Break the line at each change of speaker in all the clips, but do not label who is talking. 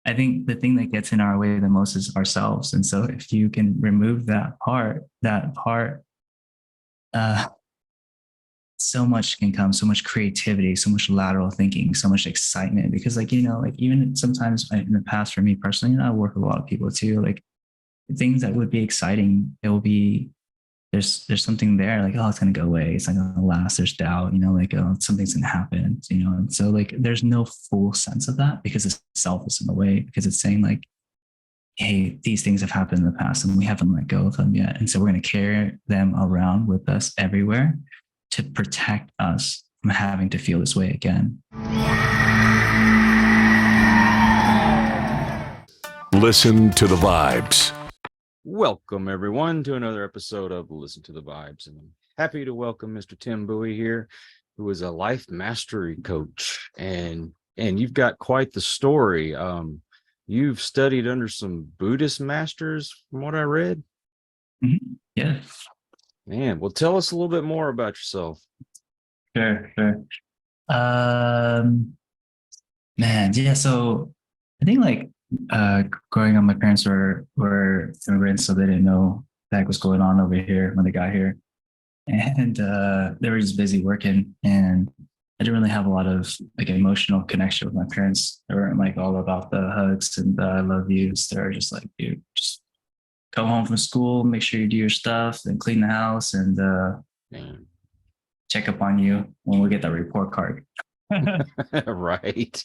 I think the thing that gets in our way the most is ourselves. And so if you can remove that part, uh, so much can come, so much creativity, so much lateral thinking, so much excitement. Because like even sometimes in the past for me personally, I work with a lot of people too. Like things that would be exciting, it will be there's something there like, oh, it's gonna go away, it's not gonna last, there's doubt, like, oh, something's gonna happen, and so like there's no full sense of that because it's selfish in a way, because it's saying like, hey, these things have happened in the past and we haven't let go of them yet, and so we're going to carry them around with us everywhere to protect us from having to feel this way again.
Listen to the vibes.
Welcome, everyone, to another episode of Listen to the Vibes. And I'm happy to welcome Mr. Tim Bowie here, who is a life mastery coach. And you've got quite the story. You've studied under some Buddhist masters, from what I read.
Mm-hmm. Yeah.
Man, well, tell us a little bit more about yourself.
Sure. Man, yeah. So I think like growing up, my parents were immigrants, so they didn't know what was going on over here when they got here, and they were just busy working, and I didn't really have a lot of like emotional connection with my parents. They weren't like all about the hugs and the I love yous. They're just like, dude, just come home from school, make sure you do your stuff, and clean the house, and check up on you when we get that report card.
Right.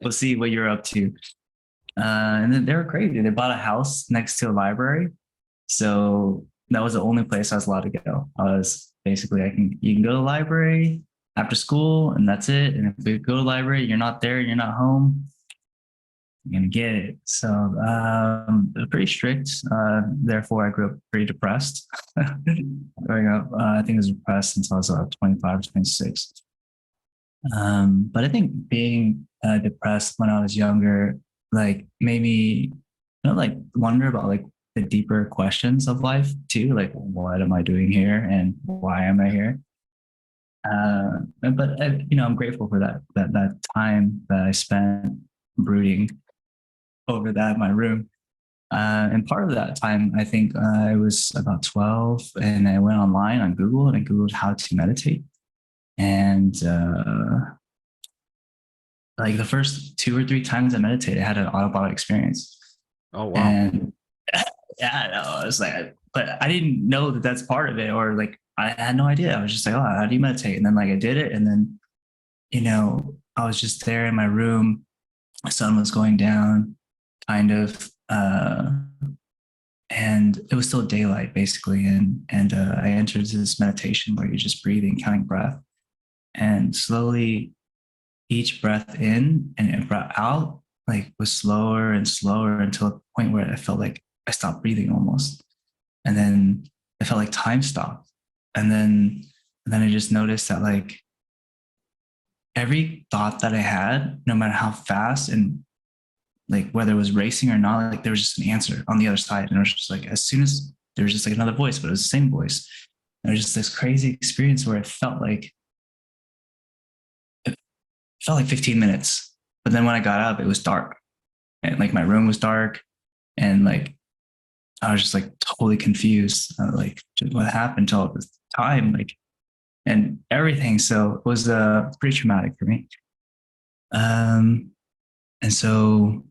We'll see what you're up to. And then they were crazy. They bought a house next to a library. So that was the only place I was allowed to go. I was basically, you can go to the library after school and that's it. And if you go to the library, you're not there, you're not home, you're going to get it. So they're pretty strict. Therefore, I grew up pretty depressed. Growing up, I think I was depressed until I was 25 or 26. But I think being depressed when I was younger, like made me like wonder about like the deeper questions of life too, like what am I doing here and why am I here? But I'm grateful for that time that I spent brooding over that in my room. And part of that time, I think I was about 12, and I went online on Google and I Googled how to meditate. And like the first 2 or 3 times I meditated, I had an out-of-body experience.
Oh, wow.
And yeah, no, I was like, but I didn't know that that's part of it, or like I had no idea. I was just like, oh, how do you meditate? And then like I did it, and then I was just there in my room. The sun was going down, kind of, and it was still daylight basically. And I entered this meditation where you're just breathing, counting breath, and slowly each breath in and breath out like was slower and slower until a point where I felt like I stopped breathing almost. And then I felt like time stopped. And then I just noticed that like every thought that I had, no matter how fast and like whether it was racing or not, like there was just an answer on the other side. And it was just like, as soon as there was just like another voice, but it was the same voice. And it was just this crazy experience where it felt like 15 minutes. But then when I got up, it was dark. And like my room was dark. And like I was just like totally confused. Like what happened to all this time, like, and everything. So it was pretty traumatic for me. And so,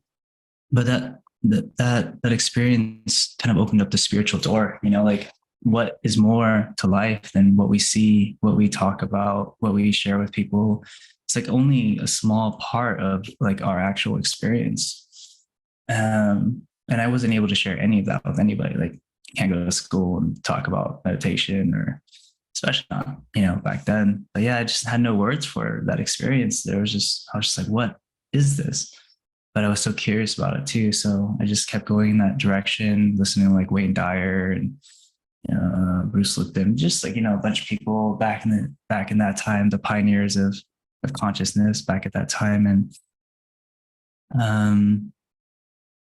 but that experience kind of opened up the spiritual door, like what is more to life than what we see, what we talk about, what we share with people. It's like only a small part of like our actual experience. And I wasn't able to share any of that with anybody. Like you can't go to school and talk about meditation, or especially not, back then. But yeah, I just had no words for that experience. I was just like, what is this? But I was so curious about it too. So I just kept going in that direction, listening to like Wayne Dyer and Bruce Lipton, just like, a bunch of people back in that time, the pioneers of consciousness back at that time. And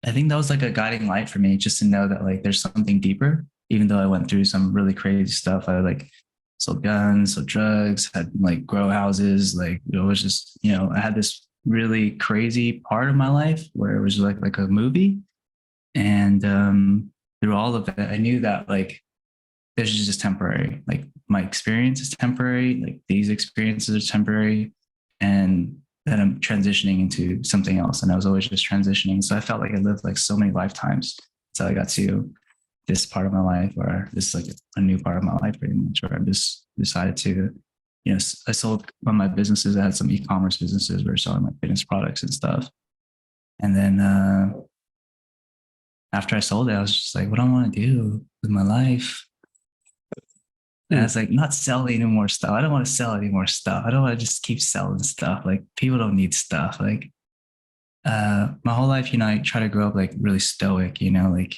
I think that was like a guiding light for me, just to know that like there's something deeper, even though I went through some really crazy stuff. I like sold guns, sold drugs, had like grow houses. Like it was just, I had this really crazy part of my life where it was like a movie. And through all of it, I knew that like this is just temporary. Like my experience is temporary. Like these experiences are temporary, and that I'm transitioning into something else. And I was always just transitioning. So I felt like I lived like so many lifetimes until I got to this part of my life, or this like a new part of my life, pretty much, where I just decided to, I sold one of my businesses. I had some e-commerce businesses where selling like fitness products and stuff. And then after I sold it, I was just like, what do I want to do with my life? And I was like, not sell any more stuff. I don't want to sell any more stuff. I don't want to just keep selling stuff. Like people don't need stuff. Like my whole life, I try to grow up like really stoic, like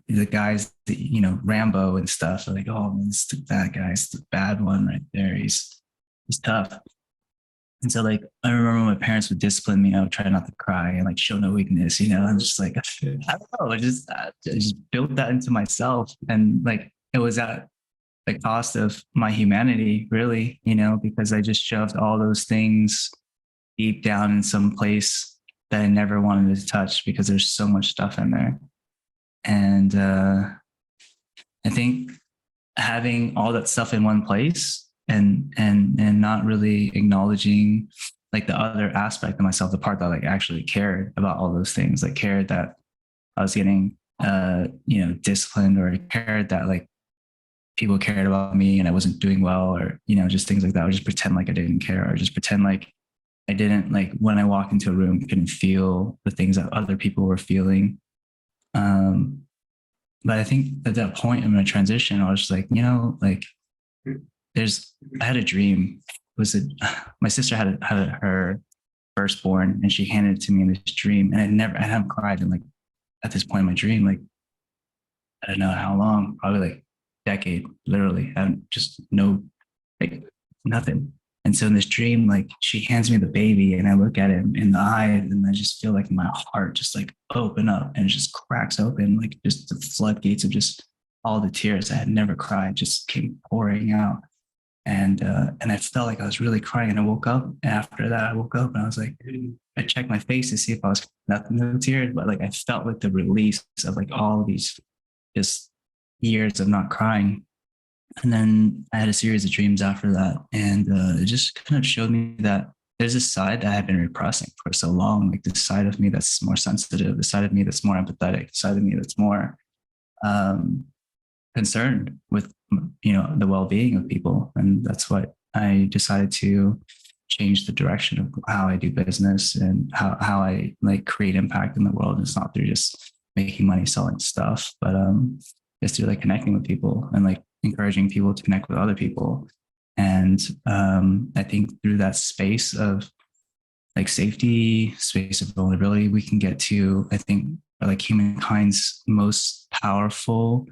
the guys, Rambo and stuff are like, oh, man, that guy's the bad one right there. He's tough. And so like I remember my parents would discipline me. I would try not to cry and like show no weakness. I'm just like, I don't know. I just built that into myself, and like it was at the cost of my humanity, really. Because I just shoved all those things deep down in some place that I never wanted to touch because there's so much stuff in there. And I think having all that stuff in one place and not really acknowledging like the other aspect of myself, the part that like actually cared about all those things, like cared that I was getting disciplined, or cared that like people cared about me and I wasn't doing well, or just things like that. I would just pretend like I didn't care, or just pretend like I didn't, like when I walked into a room, couldn't feel the things that other people were feeling. But I think at that point in my transition, I was just like, like I had a dream. My sister had her firstborn, and she handed it to me in this dream, and I haven't cried in like at this point in my dream, like I don't know how long, probably like decade, literally. I don't just know, like nothing. And so in this dream, like she hands me the baby, and I look at him in the eyes, and I just feel like my heart just like open up, and it just cracks open, like just the floodgates of just all the tears I had never cried just came pouring out. And I felt like I was really crying. And I woke up after that. I woke up and I was like, I checked my face to see if I was nothing, no tears, but like I felt like the release of like all of these just years of not crying. And then I had a series of dreams after that. And it just kind of showed me that there's this side that I had been repressing for so long, like this side of me that's more sensitive, the side of me that's more empathetic, the side of me that's more um, concerned with, the well-being of people. And that's what I decided to change the direction of how I do business and how I like create impact in the world. It's not through just making money selling stuff, but it's through like connecting with people and like encouraging people to connect with other people. And I think through that space of like safety, space of vulnerability, we can get to, I think, like humankind's most powerful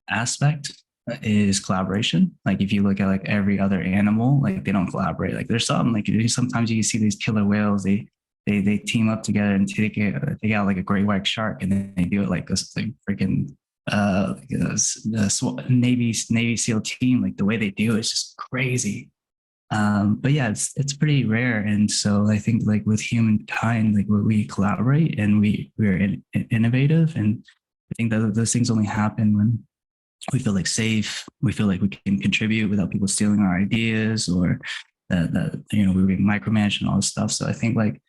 aspect is collaboration. Like if you look at like every other animal, like they don't collaborate. Like there's some, like sometimes you see these killer whales, they team up together and take out like a great white shark, and then they do it like this like freaking the Navy SEAL team. Like the way they do it is just crazy. But yeah, it's pretty rare. And so I think like with humankind, like we collaborate and we're innovative. And I think that those things only happen when we feel like safe. We feel like we can contribute without people stealing our ideas, or that we're being micromanaged and all this stuff. So I think like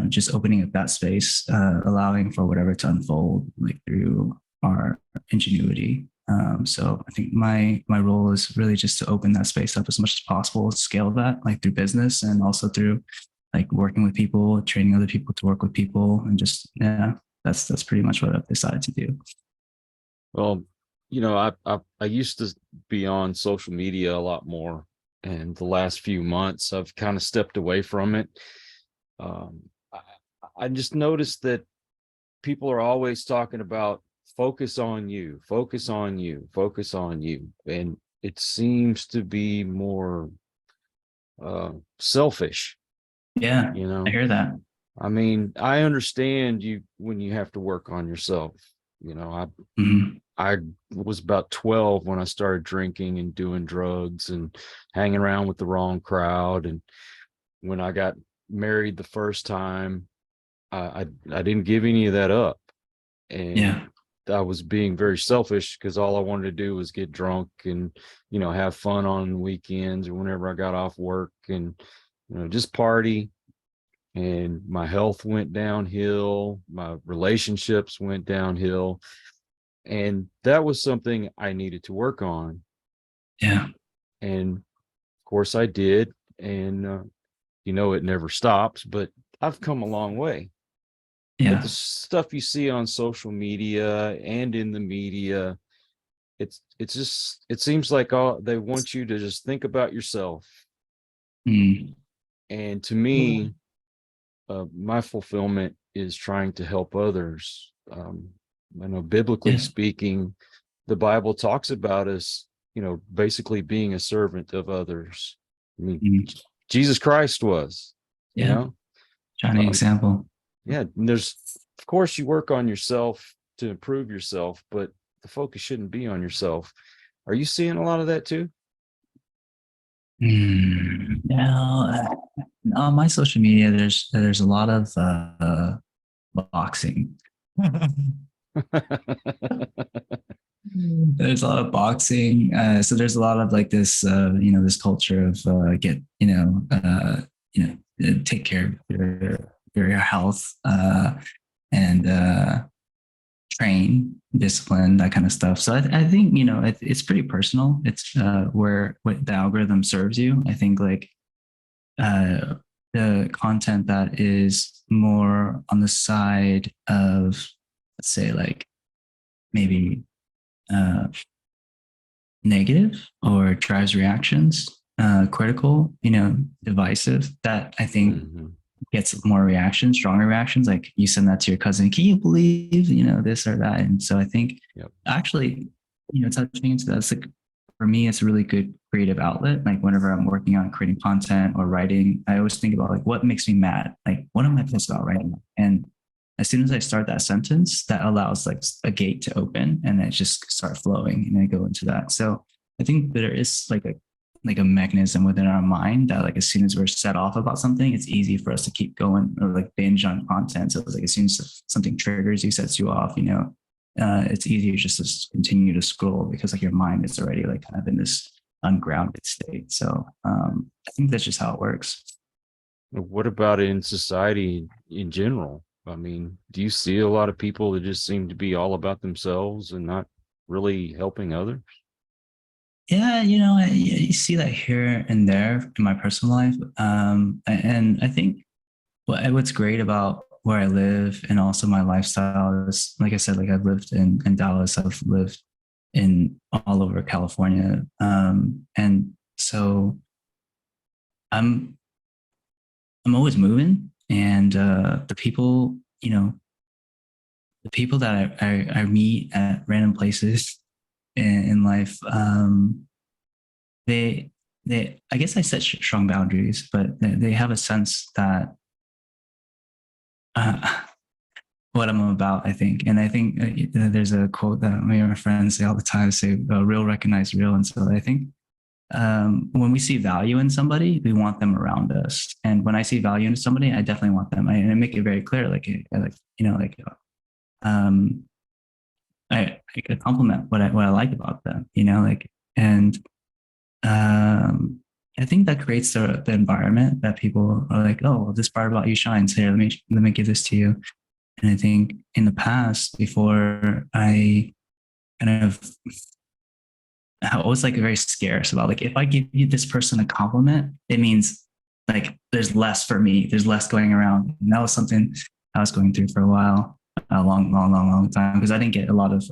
just opening up that space, allowing for whatever to unfold like through our ingenuity. So I think my role is really just to open that space up as much as possible, scale that like through business and also through like working with people, training other people to work with people, and just that's pretty much what I've decided to do.
Well, I used to be on social media a lot more, and the last few months I've kind of stepped away from it. I just noticed that people are always talking about focus on you, focus on you, focus on you, and it seems to be more selfish.
Yeah, I hear that.
I mean, I understand you when you have to work on yourself.
Mm-hmm.
I was about 12 when I started drinking and doing drugs and hanging around with the wrong crowd. And when I got married the first time, I didn't give any of that up. And
Yeah.
I was being very selfish because all I wanted to do was get drunk and, have fun on weekends or whenever I got off work and, just party. And my health went downhill. My relationships went downhill. And that was something I needed to work on.
Yeah.
And of course I did. And, it never stops, but I've come a long way. But
Yeah.
the stuff you see on social media and in the media, it seems like they want you to just think about yourself.
Mm.
And to me, my fulfillment is trying to help others. I know biblically
Yeah.
speaking, the Bible talks about us, basically being a servant of others. I mean,
Mm.
Jesus Christ was, you
Yeah.
know,
Shining
um,
example.
yeah. And of course, you work on yourself to improve yourself, but the focus shouldn't be on yourself. Are you seeing a lot of that too?
No, on my social media, there's a lot of boxing. There's a lot of boxing. So there's a lot of like this, this culture of take care of your health and train, discipline, that kind of stuff. So I think it's pretty personal. It's where what the algorithm serves you. I think like uh, the content that is more on the side of, let's say, like maybe uh, negative or drives reactions, critical, divisive, that I think
Mhm.
gets more reactions, stronger reactions. Like you send that to your cousin, can you believe, this or that? And so I think
Yep.
actually, touching into that, it's like, for me, it's a really good creative outlet. Like whenever I'm working on creating content or writing, I always think about like, what makes me mad? Like, what am I pissed about right now? And as soon as I start that sentence, that allows like a gate to open and then just start flowing and I go into that. So I think there is like a mechanism within our mind that like as soon as we're set off about something, it's easy for us to keep going or like binge on content. So it's like as soon as something triggers you, sets you off, it's easier just to continue to scroll because like your mind is already like kind of in this ungrounded state. So I think that's just how it works.
What about in society in general? I mean, do you see a lot of people that just seem to be all about themselves and not really helping others?
Yeah, you see that here and there in my personal life. And I think what's great about where I live and also my lifestyle is, like I said, like I've lived in Dallas, I've lived in all over California. And so I'm I'm always moving, and the people that I meet at random places in life, they I guess I set strong boundaries, but they have a sense that uh, what I'm about, I think. And I think there's a quote that me and my friends say all the time, say, real recognize real. And so I think when we see value in somebody, we want them around us. And when I see value in somebody, I definitely want them. And I make it very clear, um, I could compliment what I like about them, and um, I think that creates the environment that people are like, oh, well, this part about you shines. Here, let me give this to you. And I think in the past, before I kind of, I was like very scarce about like, if I give you this person a compliment, it means like there's less for me, there's less going around. And that was something I was going through for a while, a long time, because I didn't get a lot of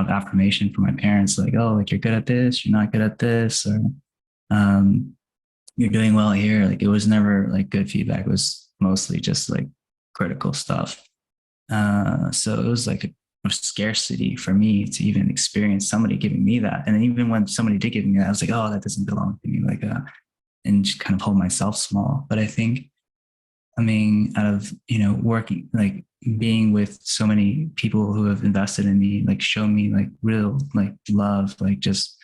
affirmation from my parents, like, oh, like you're good at this, you're not good at this, or um, you're doing well here. Like it was never like good feedback. It was mostly just like critical stuff. So it was like a scarcity for me to even experience somebody giving me that. And even when somebody did give me that, I was like, oh, that doesn't belong to me. And just kind of hold myself small. But I think coming out of, working, like being with so many people who have invested in me, like show me like real, like love, like just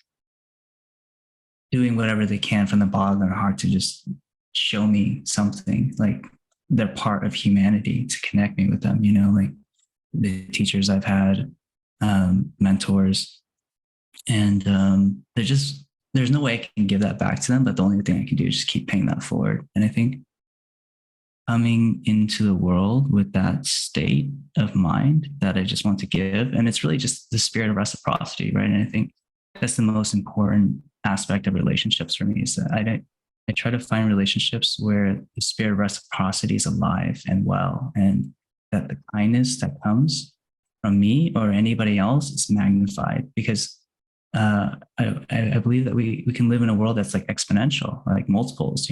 doing whatever they can from the bottom of their heart to just show me something, like they're part of humanity, to connect me with them, like the teachers I've had, mentors, and there's no way I can give that back to them, but the only thing I can do is just keep paying that forward. And I think coming into the world with that state of mind that I just want to give, and it's really just the spirit of reciprocity, right? And I think that's the most important aspect of relationships for me, is that I try to find relationships where the spirit of reciprocity is alive and well, and that the kindness that comes from me or anybody else is magnified, because I believe that we can live in a world that's like exponential, like multiples,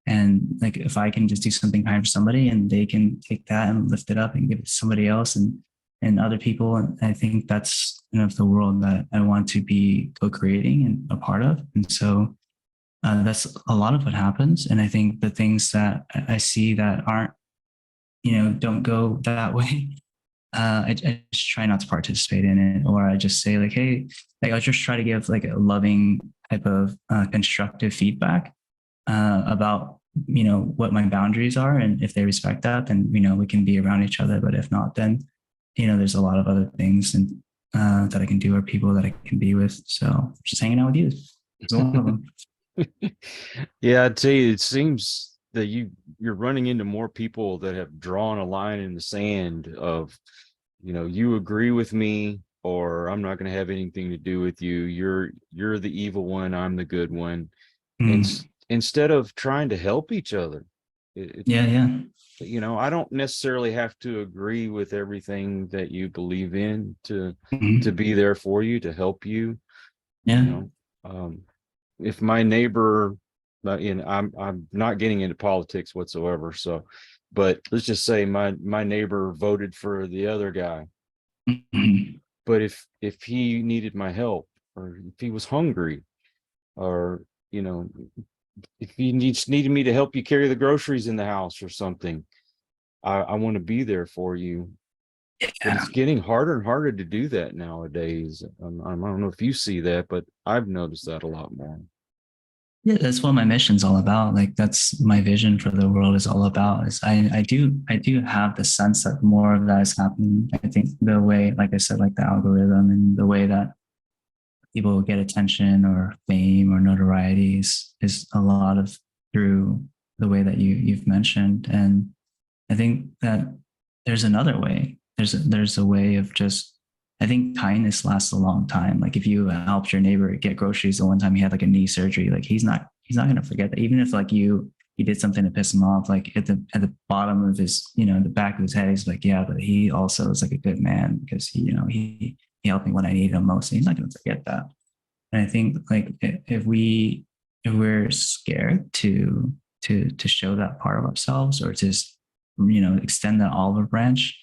and like if I can just do something kind for somebody and they can take that and lift it up and give it to somebody else and other people, and I think that's the world that I want to be co-creating and a part of. And so that's a lot of what happens. And I think the things that I see that aren't, don't go that way, I just try not to participate in it, or I just say like, hey, like I'll just try to give like a loving type of constructive feedback about what my boundaries are, and if they respect that, then we can be around each other. But if not, then there's a lot of other things and that I can do, or people that I can be with. So just hanging out with you is one of them.
Yeah, I tell you, it seems that you're running into more people that have drawn a line in the sand of, you agree with me, or I'm not going to have anything to do with you. You're the evil one, I'm the good one. And instead of trying to help each other,
Yeah.
I don't necessarily have to agree with everything that you believe in to be there for you, to help you.
Yeah.
If my neighbor, I'm not getting into politics whatsoever, so, but let's just say my neighbor voted for the other guy. But if he needed my help, or if he was hungry, or if he needed me to help you carry the groceries in the house or something, I want to be there for you. But it's getting harder and harder to do that nowadays. I don't know if you see that, but I've noticed that a lot more.
Yeah, that's what my mission's all about. Like that's my vision for the world is all about. Is I do have the sense that more of that is happening. I think the way, like I said, like the algorithm and the way that people get attention or fame or notoriety is a lot of through the way that you've mentioned. And I think that there's another way. There's a way of just, I think kindness lasts a long time. Like if you helped your neighbor get groceries the one time he had like a knee surgery, like he's not going to forget that. Even if like you did something to piss him off, like at the bottom of his, the back of his head, he's like, yeah, but he also is like a good man because he helped me when I needed him most. And he's not going to forget that. And I think like if we're scared to show that part of ourselves, or just extend that olive branch,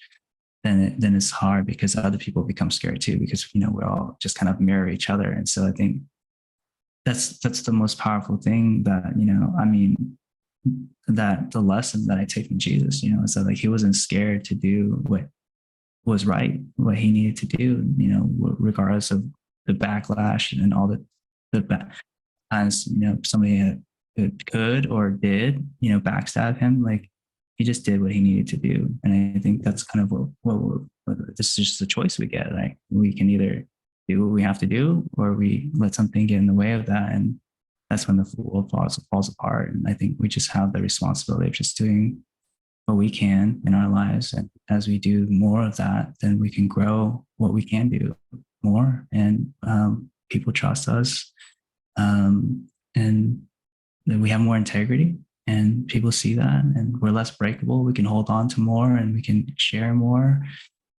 then it's hard, because other people become scared too, because we're all just kind of mirror each other. And so I think that's the most powerful thing that that the lesson that I take from Jesus, is that like he wasn't scared to do what was right, what he needed to do, regardless of the backlash and all the times somebody could or did backstab him. Like he just did what he needed to do. And I think that's kind of what this is just a choice we get. Like we can either do what we have to do, or we let something get in the way of that. And that's when the world falls apart. And I think we just have the responsibility of just doing what we can in our lives. And as we do more of that, then we can grow what we can do more. And people trust us. And then we have more integrity, and people see that, and we're less breakable. We can hold on to more, and we can share more,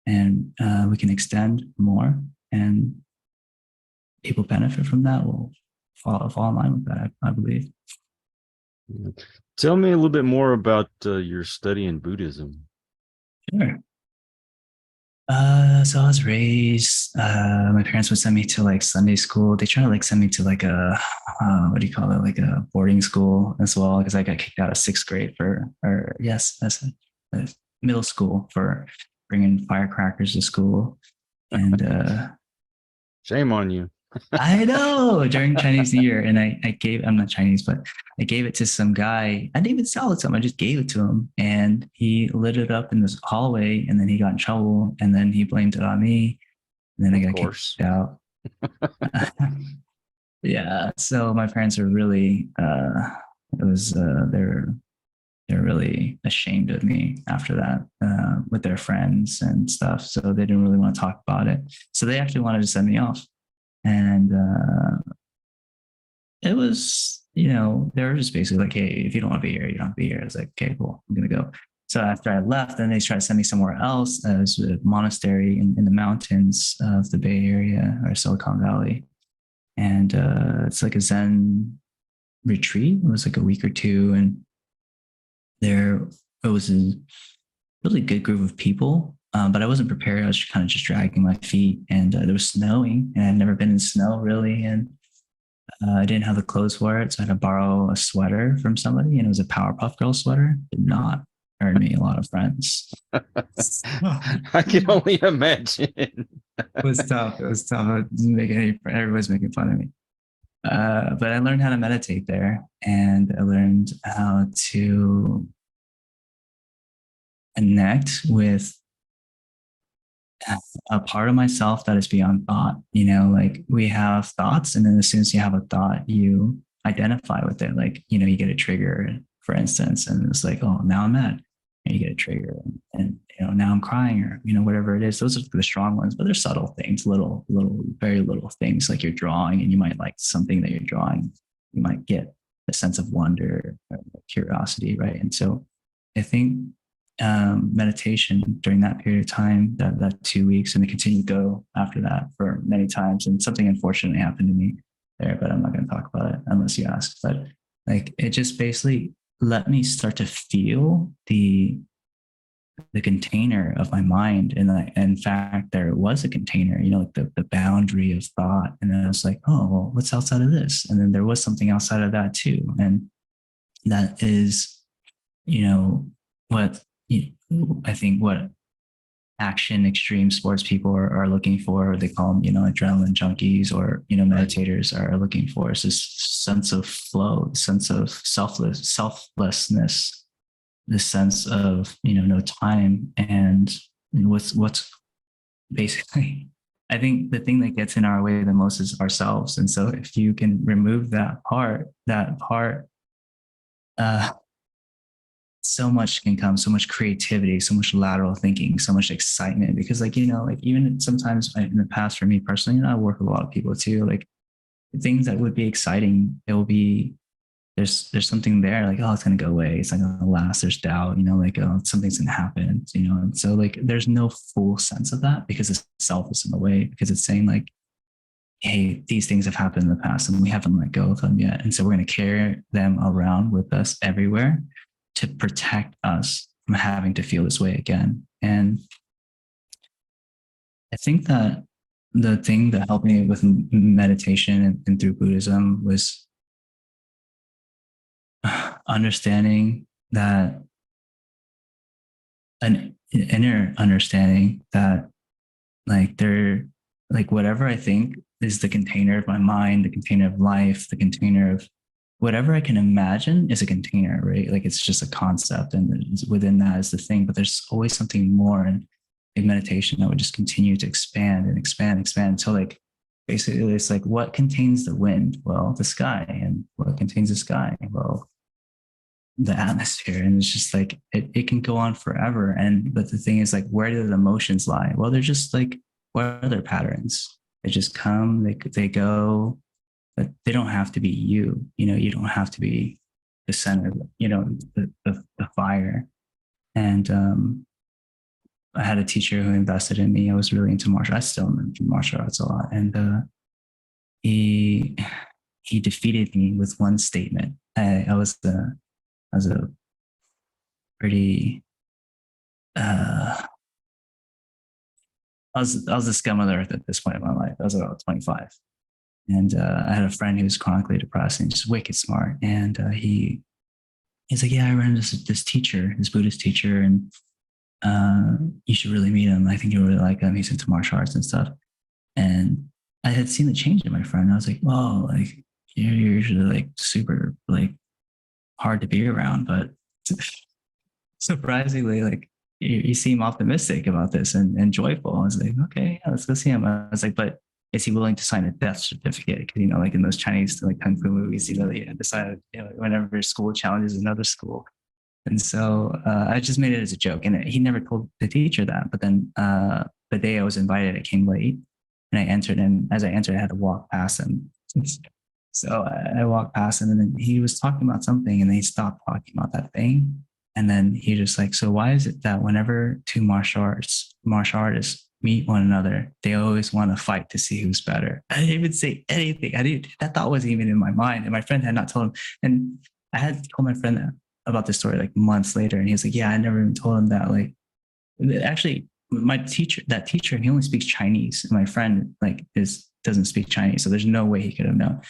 and we can extend more, and people benefit from that. Will fall in line with that, I believe.
Tell me a little bit more about your study in Buddhism.
Sure. So I was raised, my parents would send me to like Sunday school. They try to like send me to like a, what do you call it? Like a boarding school as well. Cause I got kicked out of sixth grade that's middle school for bringing firecrackers to school. And,
Shame on you.
I know during Chinese New Year. And I gave, I'm not Chinese, but I gave it to some guy. I didn't even sell it to him. I just gave it to him and he lit it up in this hallway and then he got in trouble and then he blamed it on me. And then I
Of
got
course.
kicked out. Yeah. So my parents are really, it was, they're really ashamed of me after that with their friends and stuff. So they didn't really want to talk about it. So they actually wanted to send me off. And it was, they were just basically like, hey, if you don't want to be here, you don't have to be here. I was like, okay, cool, I'm going to go. So after I left, then they tried to send me somewhere else. It was a monastery in the mountains of the Bay Area or Silicon Valley. And it's like a Zen retreat. It was like a week or two. And there it was a really good group of people, but I wasn't prepared. I was kind of just dragging my feet, and there was snowing, and I'd never been in snow really, and I didn't have the clothes for it, so I had to borrow a sweater from somebody, and it was a Powerpuff Girl sweater. Did not earn me a lot of friends.
I can only imagine.
It was tough. It was tough. I didn't make any. Everybody's making fun of me. But I learned how to meditate there, and I learned how to connect with a part of myself that is beyond thought. Like we have thoughts, and then as soon as you have a thought, you identify with it. Like, you get a trigger, for instance, and it's like, oh, now I'm mad. And you get a trigger, and now I'm crying, or whatever it is. Those are the strong ones, but they're subtle things, little, very little things. Like you're drawing, and you might like something that you're drawing. You might get a sense of wonder, or curiosity, right? And so, I think meditation during that period of time, that 2 weeks, and it continued to go after that for many times. And something unfortunately happened to me there, but I'm not going to talk about it unless you ask. But like it just basically let me start to feel the container of my mind. And in fact, there was a container, like the boundary of thought. And then I was like, oh, well, what's outside of this? And then there was something outside of that too. And that is, what I think what action extreme sports people are looking for. They call them, adrenaline junkies, or, meditators are looking for, is this sense of flow, sense of selflessness, this sense of, no time. And what's basically, I think the thing that gets in our way the most is ourselves. And so if you can remove that part, so much can come, so much creativity, so much lateral thinking, so much excitement. Because like even sometimes in the past, for me personally, I work with a lot of people too, like things that would be exciting, it will be, there's something there, like, oh, it's going to go away, it's not going to last, there's doubt, like, oh, something's going to happen, and so like there's no full sense of that, because the self is in the way, because it's saying like, hey, these things have happened in the past and we haven't let go of them yet, and so we're going to carry them around with us everywhere to protect us from having to feel this way again. And I think that the thing that helped me with meditation and through Buddhism was understanding that, an inner understanding that like whatever I think is the container of my mind, the container of life, the container of whatever I can imagine is a container, right? Like it's just a concept, and within that is the thing, but there's always something more. And in meditation, that would just continue to expand and expand, expand until like, basically it's like, what contains the wind? Well, the sky. And what contains the sky? Well, the atmosphere. And it's just like, it can go on forever. But the thing is like, where do the emotions lie? Well, they're just like weather patterns. They just come, they go, but they don't have to be you. You don't have to be the center, the fire. And I had a teacher who invested in me. I was really into martial arts. I still am into martial arts a lot. And he defeated me with one statement. I was a pretty I was the scum of the earth at this point in my life. I was about 25. And I had a friend who was chronically depressed and just wicked smart. And he's like, yeah, I ran into this teacher, this Buddhist teacher, and you should really meet him. I think you'll really like him. He's into martial arts and stuff. And I had seen the change in my friend. I was like, "Whoa, like you're usually like super like hard to be around, but surprisingly, like you seem optimistic about this and joyful." I was like, "Okay, yeah, let's go see him." I was like, "But is he willing to sign a death certificate?" Because like in those Chinese like kung fu movies, they decide whenever school challenges another school. And so I just made it as a joke, and he never told the teacher that. But then the day I was invited, I came late, and I entered, and as I entered, I had to walk past him. So I walked past him, and then he was talking about something, and then he stopped talking about that thing, and then he just like, "So why is it that whenever two martial artists meet one another, they always want to fight to see who's better?" I didn't even say anything. I didn't. That thought wasn't even in my mind, and my friend had not told him. And I had told my friend that about this story like months later, and he was like, "Yeah, I never even told him that." Like, actually, my teacher, he only speaks Chinese, and my friend like doesn't speak Chinese, so there's no way he could have known.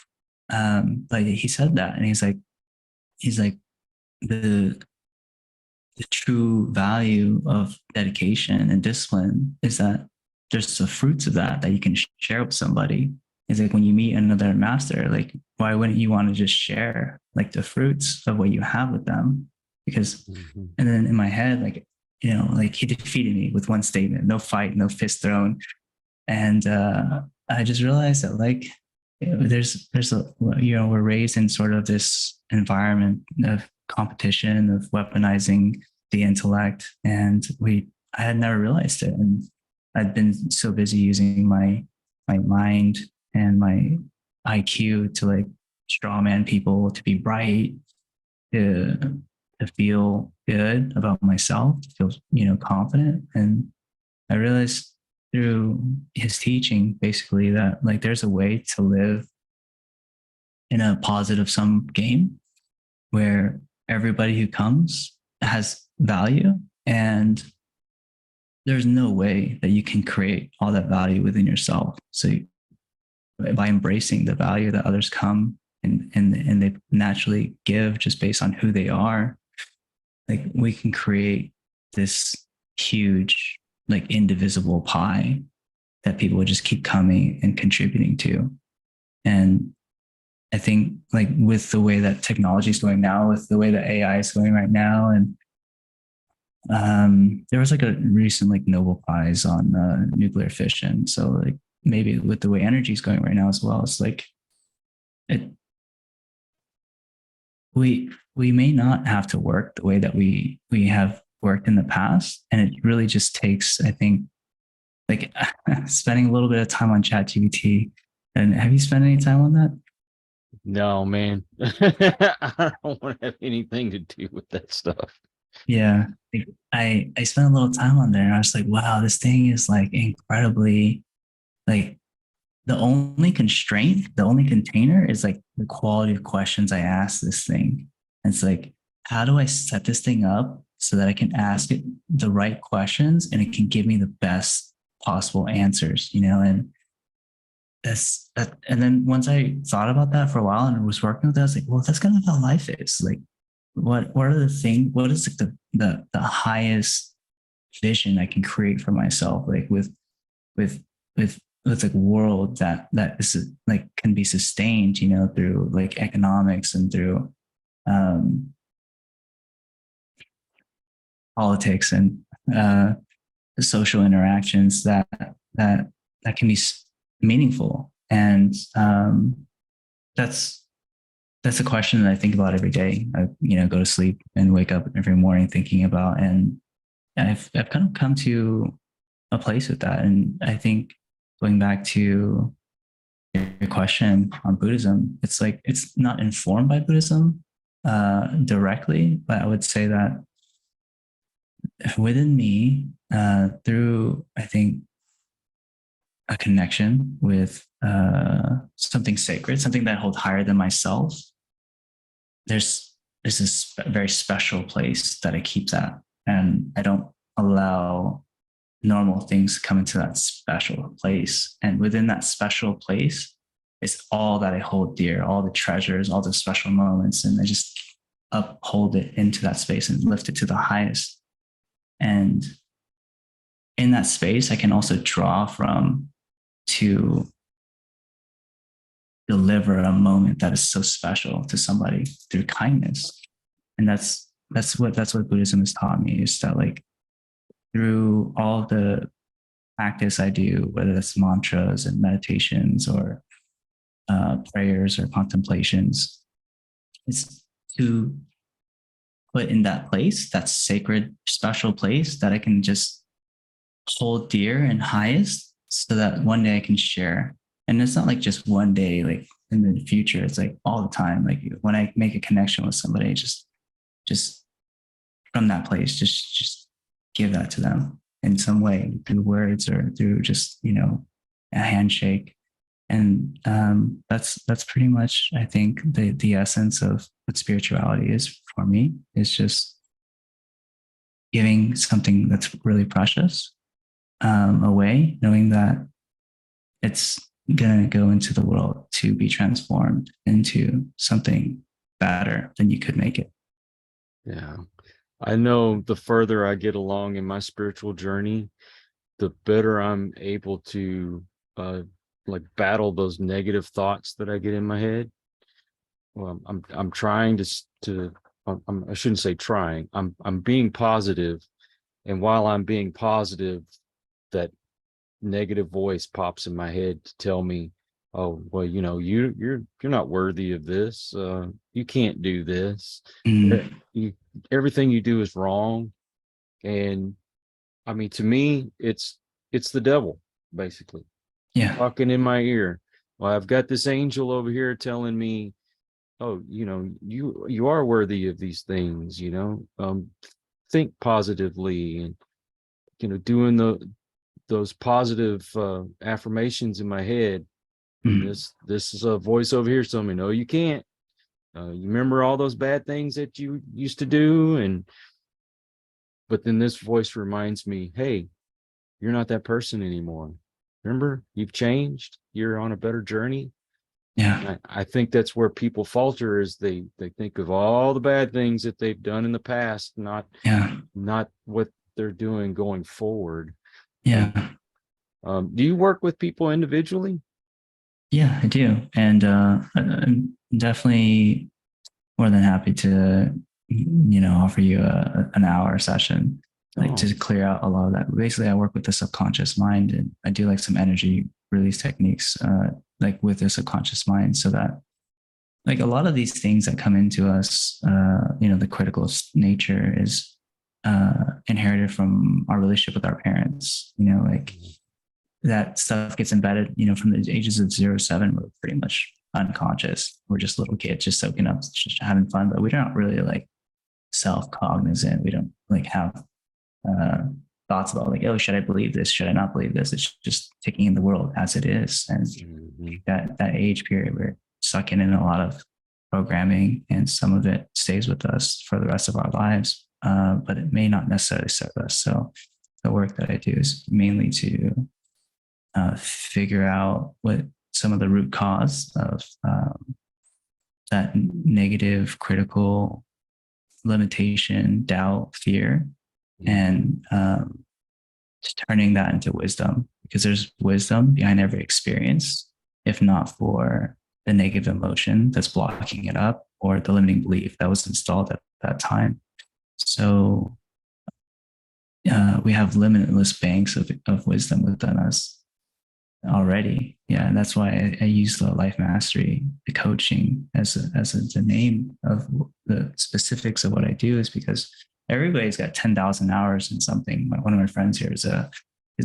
But he said that, and he's like the the true value of dedication and discipline is that there's the fruits of that you can share with somebody. It's like when you meet another master, like why wouldn't you want to just share like the fruits of what you have with them? Because, and then in my head, like like he defeated me with one statement: no fight, no fist thrown. And I just realized that like there's a we're raised in sort of this environment of competition, of weaponizing the intellect, and I had never realized it, and I'd been so busy using my mind and my IQ to like strawman people, to be right, to feel good about myself, to feel confident. And I realized through his teaching basically that like there's a way to live in a positive sum game where everybody who comes has value, and there's no way that you can create all that value within yourself. So by embracing the value that others come and they naturally give just based on who they are, like we can create this huge like indivisible pie that people would just keep coming and contributing to. And I think like with the way that technology is going now, with the way that AI is going right now, and there was like a recent like Nobel Prize on nuclear fission. So like maybe with the way energy is going right now as well, it's like it we may not have to work the way that we have worked in the past, and it really just takes, I think, like spending a little bit of time on ChatGPT. And have you spent any time on that?
No, man. I don't want to have anything to do with that stuff.
Yeah, like, I spent a little time on there, and I was like, wow, this thing is like incredibly like the only constraint, the only container is like the quality of questions I ask this thing. And it's like, how do I set this thing up so that I can ask it the right questions and it can give me the best possible answers, And that's that. And then once I thought about that for a while and was working with it, I was like, well, that's kind of how life is. Like, what are the things? What is like the highest vision I can create for myself? Like with with with like a world that is like can be sustained, through like economics and through um, politics and uh, social interactions that that can be meaningful. And that's that's a question that I think about every day. I go to sleep and wake up every morning thinking about, and I've kind of come to a place with that. And I think going back to your question on Buddhism, it's like it's not informed by Buddhism directly, but I would say that within me, through I think a connection with something sacred, something that I hold higher than myself, there's this very special place that I keep that, and I don't allow normal things come into that special place. And within that special place is all that I hold dear, all the treasures, all the special moments. And I just uphold it into that space and lift it to the highest. And in that space, I can also draw from to deliver a moment that is so special to somebody through kindness. And that's what Buddhism has taught me, is that like through all the practice I do, whether that's mantras and meditations or prayers or contemplations, is to put in that place, that sacred, special place that I can just hold dear and highest, so that one day I can share. And it's not like just one day, like in the future, it's like all the time. Like when I make a connection with somebody, just from that place, just give that to them in some way, through words or through just, a handshake. And that's pretty much, I think, the essence of what spirituality is for me, is just giving something that's really precious away, knowing that it's going to go into the world to be transformed into something better than you could make it.
Yeah. I know the further I get along in my spiritual journey, the better I'm able to like battle those negative thoughts that I get in my head. Well, I'm trying to I shouldn't say trying. I'm being positive, and while I'm being positive, that negative voice pops in my head to tell me, oh, well, you're not worthy of this. You can't do this. You, everything you do is wrong. And I mean, to me, it's the devil, basically,
Yeah.
talking in my ear. Well, I've got this angel over here telling me, oh, you are worthy of these things, think positively, and doing those positive affirmations in my head. And this is a voice over here telling me, no, you can't. You remember all those bad things that you used to do, but then this voice reminds me, hey, you're not that person anymore. Remember, you've changed. You're on a better journey.
Yeah.
I think that's where people falter, is they think of all the bad things that they've done in the past, not what they're doing going forward.
Yeah.
Do you work with people individually?
Yeah, I do. And I'm definitely more than happy to, offer you an hour session, like to clear out a lot of that. Basically, I work with the subconscious mind, and I do like some energy release techniques, like with the subconscious mind, so that like a lot of these things that come into us, the critical nature is inherited from our relationship with our parents, like that stuff gets embedded, from the ages of 0 to 7, we're pretty much unconscious. We're just little kids, just soaking up, just having fun, but we don't really like self-cognizant. We don't like have thoughts about like, oh, should I believe this? Should I not believe this? It's just taking in the world as it is. And that age period, we're sucking in a lot of programming, and some of it stays with us for the rest of our lives, but it may not necessarily serve us. So the work that I do is mainly to figure out what some of the root cause of that negative, critical, limitation, doubt, fear, and turning that into wisdom, because there's wisdom behind every experience, if not for the negative emotion that's blocking it up, or the limiting belief that was installed at that time. So we have limitless banks of wisdom within us already. Yeah. And that's why I use the life mastery, the coaching as the name of the specifics of what I do, is because everybody's got 10,000 hours in something. One of my friends here is a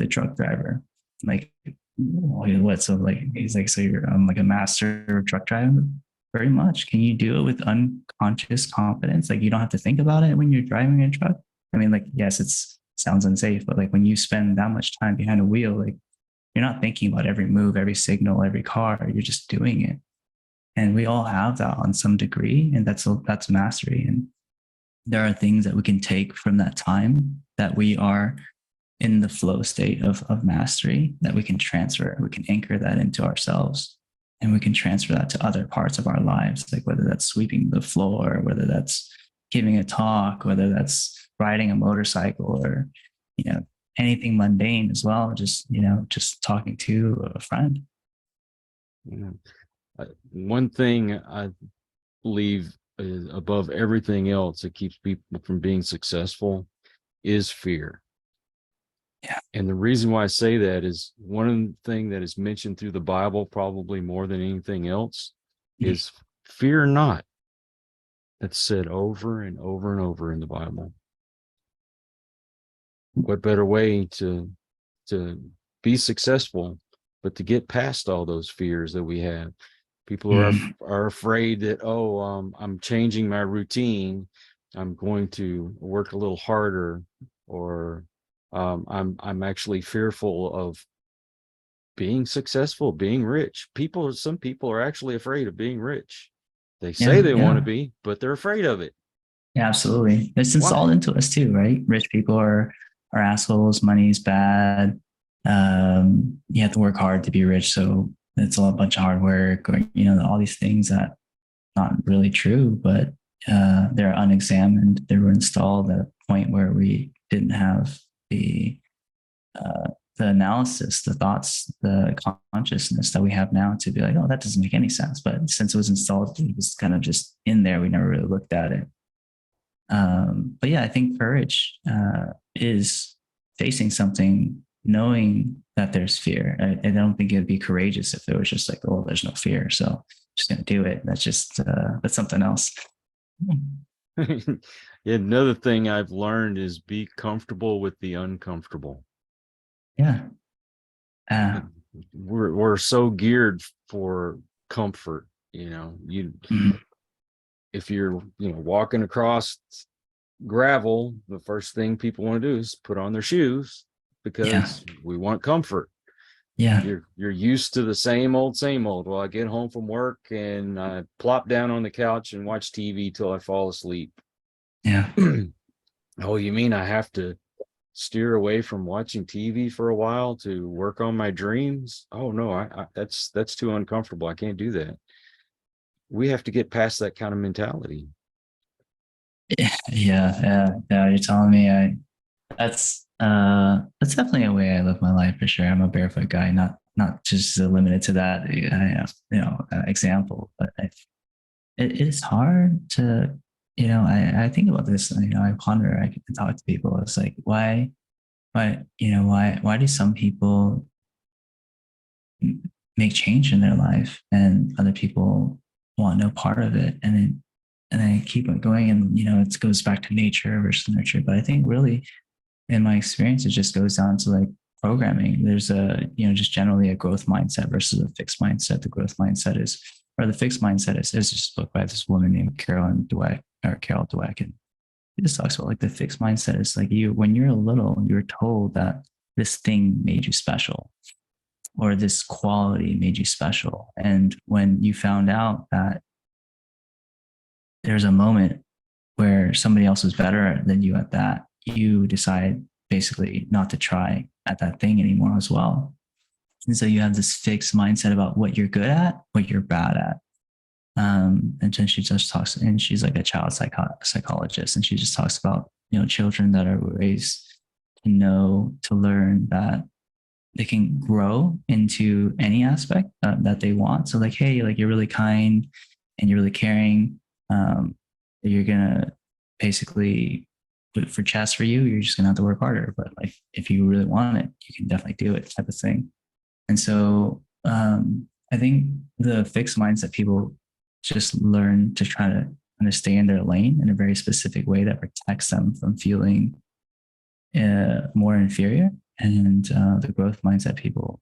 truck driver. Like, what? So like, he's like, so you're like a master truck driver? Very much. Can you do it with unconscious confidence? Like, you don't have to think about it when you're driving a truck. I mean, like, yes, sounds unsafe, but like when you spend that much time behind a wheel, like you're not thinking about every move, every signal, every car. You're just doing it. And we all have that on some degree, and that's mastery. And there are things that we can take from that time that we are in the flow state of mastery, that we can transfer. We can anchor that into ourselves, and we can transfer that to other parts of our lives, like whether that's sweeping the floor, whether that's giving a talk, whether that's riding a motorcycle, or, anything mundane as well. Just talking to a friend.
Yeah. One thing I believe is above everything else that keeps people from being successful is fear.
Yeah.
And the reason why I say that is one thing that is mentioned through the Bible, probably more than anything else, is fear not. That's said over and over and over in the Bible. What better way to be successful, but to get past all those fears that we have? People are afraid that, I'm changing my routine. I'm going to work a little harder, or I'm actually fearful of being successful, being rich. Some people are actually afraid of being rich. They say
Yeah.
they want to
Yeah.
be, but they're afraid of it.
Yeah, absolutely. It's
Why?
installed into us too, right? Rich people are assholes. Money's bad. You have to work hard to be rich, so it's a bunch of hard work, or all these things that not really true, but they're unexamined. They were installed at a point where we didn't have the analysis, the thoughts, the consciousness that we have now to be like, oh, that doesn't make any sense. But since it was installed, it was kind of just in there. We never really looked at it. But yeah, I think courage is facing something, knowing that there's fear. I don't think it'd be courageous if it was just like, oh, there's no fear, so I'm just gonna do it. That's something else.
Yeah, another thing I've learned is be comfortable with the uncomfortable.
Yeah. Uh,
We're so geared for comfort,
mhm.
if you're walking across gravel, the first thing people want to do is put on their shoes
Yeah.
because we want comfort.
Yeah.
You're used to the same old. Well, I get home from work and I plop down on the couch and watch TV till I fall asleep.
Yeah.
Oh, you mean I have to steer away from watching TV for a while to work on my dreams? Oh no, that's too uncomfortable. I can't do that. We have to get past that kind of mentality.
Yeah. You're telling me that's definitely a way I live my life for sure. I'm a barefoot guy, not just limited to that example, but it is hard to I think about this. I ponder. I can talk to people. It's like why do some people make change in their life and other people want no part of it, and I keep on going, and it goes back to nature versus nurture. But I think really, in my experience, it just goes down to like programming. There's just generally a growth mindset versus a fixed mindset. The growth mindset the fixed mindset is just a book by this woman named Carol Dweck. And he just talks about like the fixed mindset is like when you're little, you're told that this thing made you special or this quality made you special. And when you found out that there's a moment where somebody else was better than you at that, you decide basically not to try at that thing anymore as well. And so you have this fixed mindset about what you're good at, what you're bad at. And then she just talks, and she's like a child psychologist, and she just talks about children that are raised to learn that they can grow into any aspect that they want. So like, hey, like you're really kind and you're really caring. You're gonna basically for chess for you, you're just gonna have to work harder. But like if you really want it, you can definitely do it, type of thing. And so I think the fixed mindset people just learn to try to stay in their lane in a very specific way that protects them from feeling more inferior. And the growth mindset people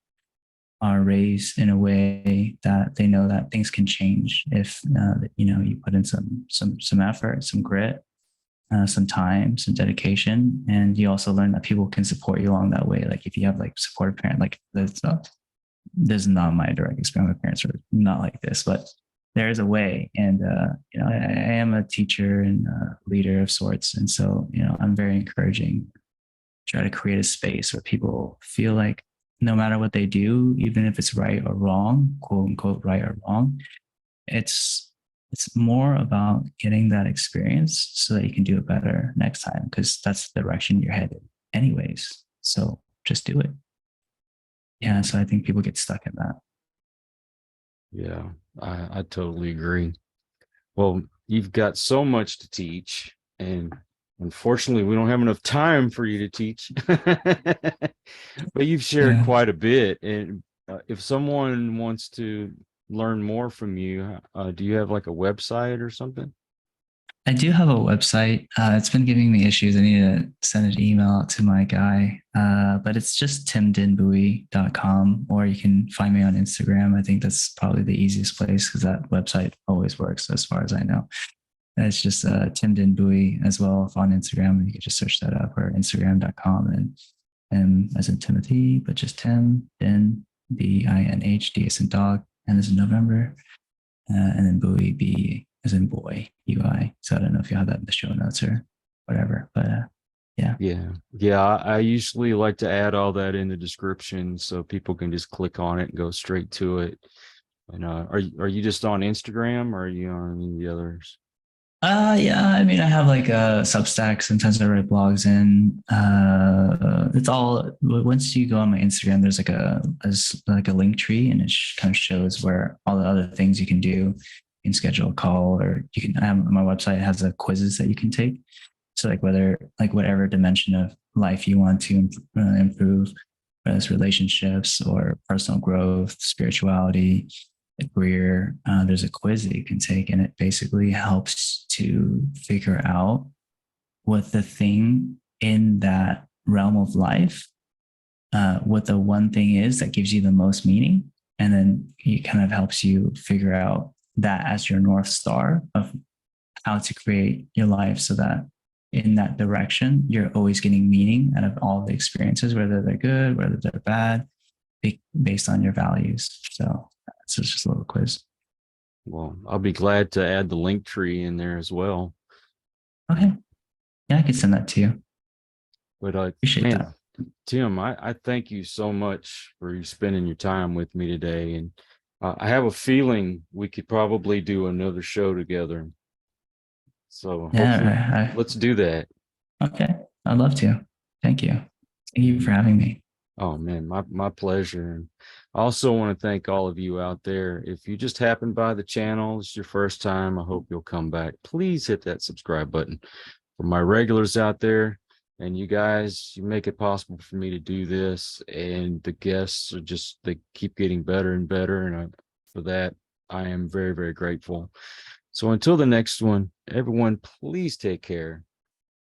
are raised in a way that they know that things can change if you put in some effort, some grit, some time, some dedication, and you also learn that people can support you along that way. Like if you have like supportive parent, like this is not my direct experience. My parents are not like this, but there is a way. And I am a teacher and a leader of sorts, and so I'm very encouraging. Try to create a space where people feel like no matter what they do, even if it's right or wrong, quote unquote, right or wrong, it's more about getting that experience so that you can do it better next time, because that's the direction you're headed anyways. So just do it. Yeah. So I think people get stuck in that.
Yeah. I totally agree. Well, you've got so much to teach, and unfortunately, we don't have enough time for you to teach. But you've shared
Yeah.
quite a bit. And if someone wants to learn more from you, do you have like a website or something?
I do have a website. It's been giving me issues. I need to send an email out to my guy. But it's just timdinbuoy.com, or you can find me on Instagram. I think that's probably the easiest place because that website always works as far as I know. And it's just Tim Din Buoy as well on Instagram. You can just search that up, or Instagram.com, and as in Timothy, but just Tim Din, Binh, D as in dog, and as in November, and then Buoy, B as in boy, UI. So I don't know if you have that in the show notes or whatever, but yeah.
Yeah. I usually like to add all that in the description so people can just click on it and go straight to it. And are you just on Instagram, or are you on any of the others?
Yeah, I mean, I have like a Substack. Sometimes I write blogs, and it's all, once you go on my Instagram, there's like a link tree, and it kind of shows where all the other things you can do. You can schedule a call, or you can, my website has a quizzes that you can take. So like whatever dimension of life you want to improve, whether it's relationships or personal growth, spirituality, career, there's a quiz that you can take, and it basically helps to figure out what the thing in that realm of life, what the one thing is that gives you the most meaning. And then it kind of helps you figure out that as your North Star of how to create your life, so that in that direction, you're always getting meaning out of all the experiences, whether they're good, whether they're bad, based on your values. So it's just a little quiz.
Well, I'll be glad to add the link tree in there as well.
Okay. Yeah, I can send that to you.
But
Appreciate
man,
that.
Tim, I thank you so much for you spending your time with me today. And I have a feeling we could probably do another show together. So hopefully,
Yeah.
let's do that.
Okay. I'd love to. Thank you. Thank you for having me.
Oh man, my pleasure. And I also want to thank all of you out there. If you just happened by the channel, it's your first time, I hope you'll come back. Please hit that subscribe button. For my regulars out there, and you guys, you make it possible for me to do this. And the guests are just, they keep getting better and better. And for that, I am very, very grateful. So until the next one, everyone, please take care.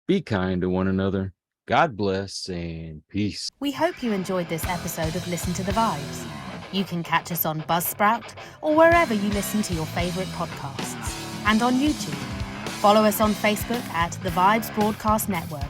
Be kind to one another. God bless and peace.
We hope you enjoyed this episode of Listen to the Vibes. You can catch us on Buzzsprout or wherever you listen to your favourite podcasts, and on YouTube. Follow us on Facebook at The Vibes Broadcast Network